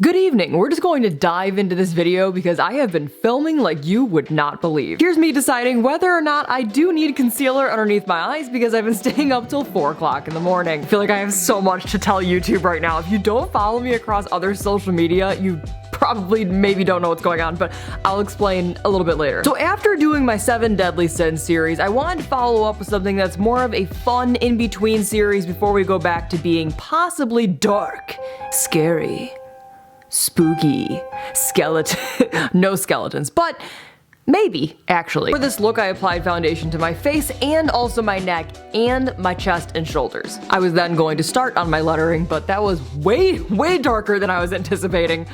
Good evening, we're just going to dive into this video because I have been filming like you would not believe. Here's me deciding whether or not I do need concealer underneath my eyes because I've been staying up till 4 o'clock in the morning. I feel like I have so much to tell YouTube right now. If you don't follow me across other social media, you probably maybe don't know what's going on, but I'll explain a little bit later. So after doing my 7 Deadly Sins series, I wanted to follow up with something that's more of a fun in-between series before we go back to being possibly dark, scary, spooky, no skeletons, but maybe, actually. For this look, I applied foundation to my face and also my neck and my chest and shoulders. I was then going to start on my lettering, but that was way darker than I was anticipating.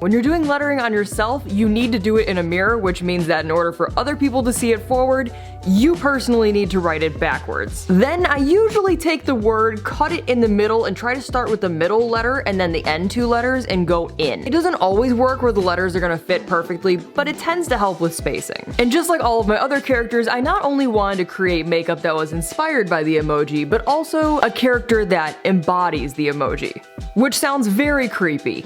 When you're doing lettering on yourself, you need to do it in a mirror, which means that in order for other people to see it forward, you personally need to write it backwards. Then I usually take the word, cut it in the middle, and try to start with the middle letter and then the end 2 letters and go in. It doesn't always work where the letters are gonna fit perfectly, but it tends to help with spacing. And just like all of my other characters, I not only wanted to create makeup that was inspired by the emoji, but also a character that embodies the emoji, which sounds very creepy.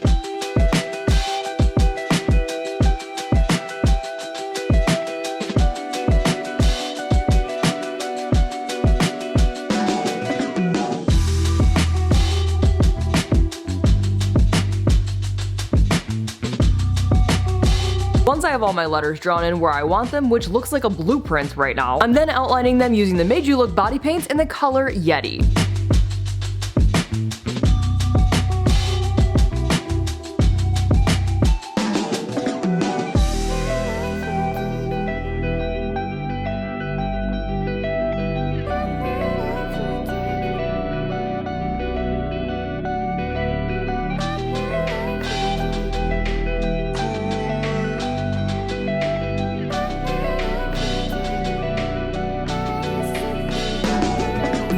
Once I have all my letters drawn in where I want them, which looks like a blueprint right now, I'm then outlining them using the Madeyewlook body paints in the color Yeti.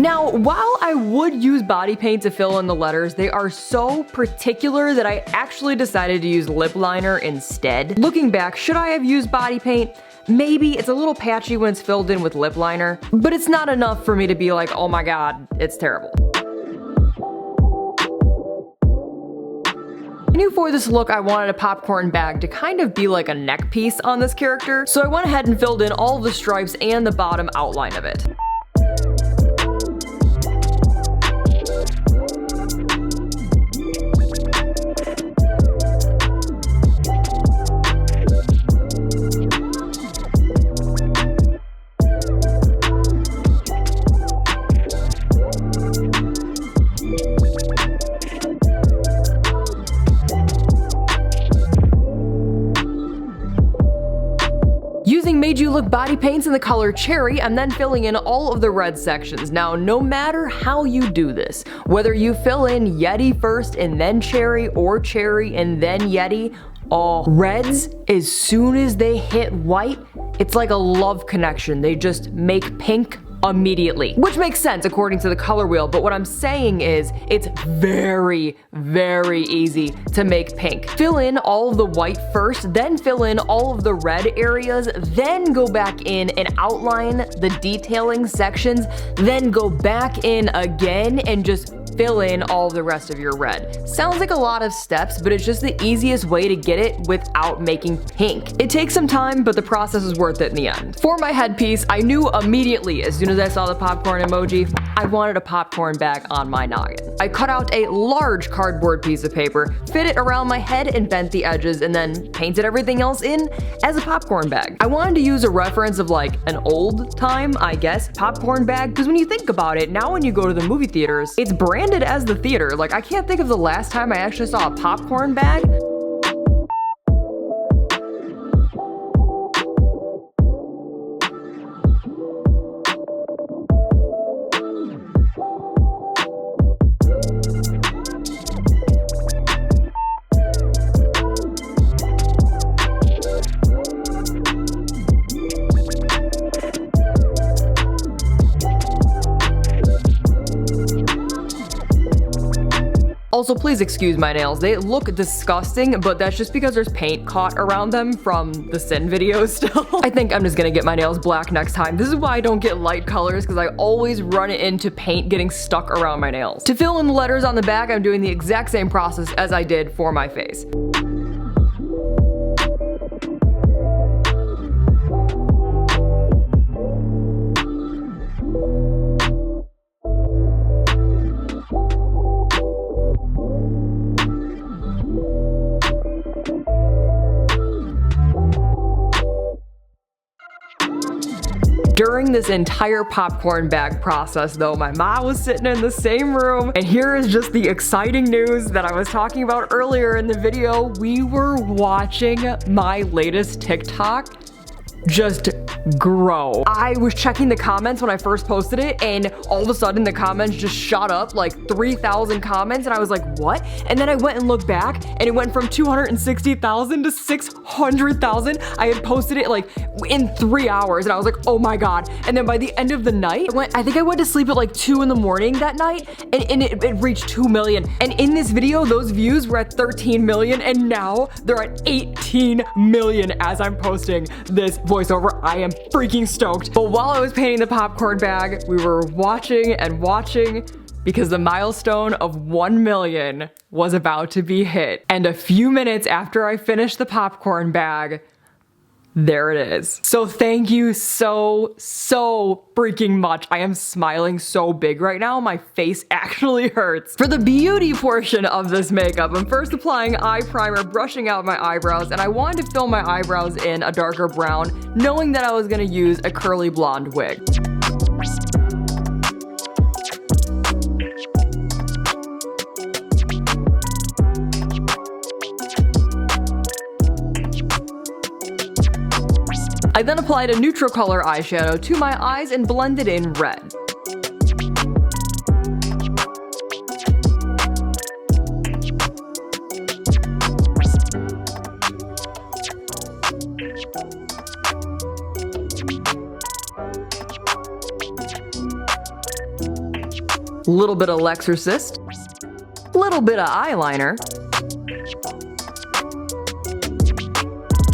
Now, while I would use body paint to fill in the letters, they are so particular that I actually decided to use lip liner instead. Looking back, should I have used body paint? Maybe. It's a little patchy when it's filled in with lip liner, but it's not enough for me to be like, oh my god, it's terrible. I knew for this look I wanted a popcorn bag to kind of be like a neck piece on this character, so I went ahead and filled in all of the stripes and the bottom outline of it. Using Madeyewlook body paints in the color Cherry, I'm then filling in all of the red sections. Now, no matter how you do this, whether you fill in Yeti first and then Cherry, or Cherry and then Yeti, all reds, as soon as they hit white, it's like a love connection. They just make pink immediately, which makes sense according to the color wheel, but what I'm saying is it's very easy to make pink. Fill in all of the white first, then fill in all of the red areas, then go back in and outline the detailing sections, then go back in again and just fill in all the rest of your red. Sounds like a lot of steps, but it's just the easiest way to get it without making pink. It takes some time, but the process is worth it in the end. For my headpiece, I knew immediately as soon as I saw the popcorn emoji, I wanted a popcorn bag on my noggin. I cut out a large cardboard piece of paper, fit it around my head and bent the edges, and then painted everything else in as a popcorn bag. I wanted to use a reference of like an old time, I guess, popcorn bag, because when you think about it, now when you go to the movie theaters, it's branded as the theater. Like, I can't think of the last time I actually saw a popcorn bag. Also, please excuse my nails. They look disgusting, but that's just because there's paint caught around them from the Sin videos still. I think I'm just gonna get my nails black next time. This is why I don't get light colors, because I always run into paint getting stuck around my nails. To fill in the letters on the back, I'm doing the exact same process as I did for my face. During this entire popcorn bag process though, my mom was sitting in the same room, and here is just the exciting news that I was talking about earlier in the video. We were watching my latest TikTok just grow. I was checking the comments when I first posted it, and all of a sudden the comments just shot up like 3,000 comments, and I was like, what? And then I went and looked back, and it went from 260,000 to 600,000. I had posted it like in 3 hours, and I was like, oh my god. And then by the end of the night, I think I went to sleep at like 2 in the morning that night, and it reached 2 million. And in this video, those views were at 13 million, and now they're at 18 million as I'm posting this voiceover. I am freaking stoked. But while I was painting the popcorn bag, we were watching and watching because the milestone of 1 million was about to be hit. And a few minutes after I finished the popcorn bag, there it is. So thank you so freaking much. I am smiling so big right now. My face actually hurts. For the beauty portion of this makeup, I'm first applying eye primer, brushing out my eyebrows, and I wanted to fill my eyebrows in a darker brown, knowing that I was gonna use a curly blonde wig. I then applied a neutral color eyeshadow to my eyes and blended in red. Little bit of Luxe, little bit of eyeliner,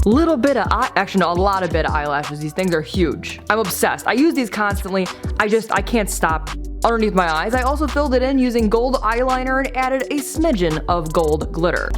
little bit of actually no, a lot of bit of eyelashes. These things are huge. I'm obsessed. I use these constantly. I can't stop. Underneath my eyes, I also filled it in using gold eyeliner and added a smidgen of gold glitter.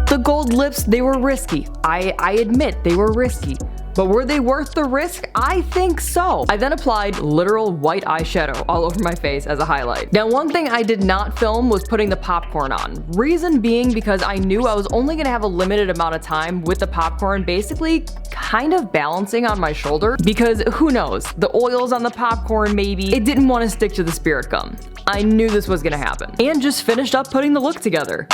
The gold lips, they were risky. I admit they were risky. But were they worth the risk? I think so. I then applied literal white eyeshadow all over my face as a highlight. Now, one thing I did not film was putting the popcorn on. Reason being because I knew I was only gonna have a limited amount of time with the popcorn basically kind of balancing on my shoulder, because who knows, the oils on the popcorn maybe, it didn't want to stick to the spirit gum. I knew this was gonna happen. And just finished up putting the look together.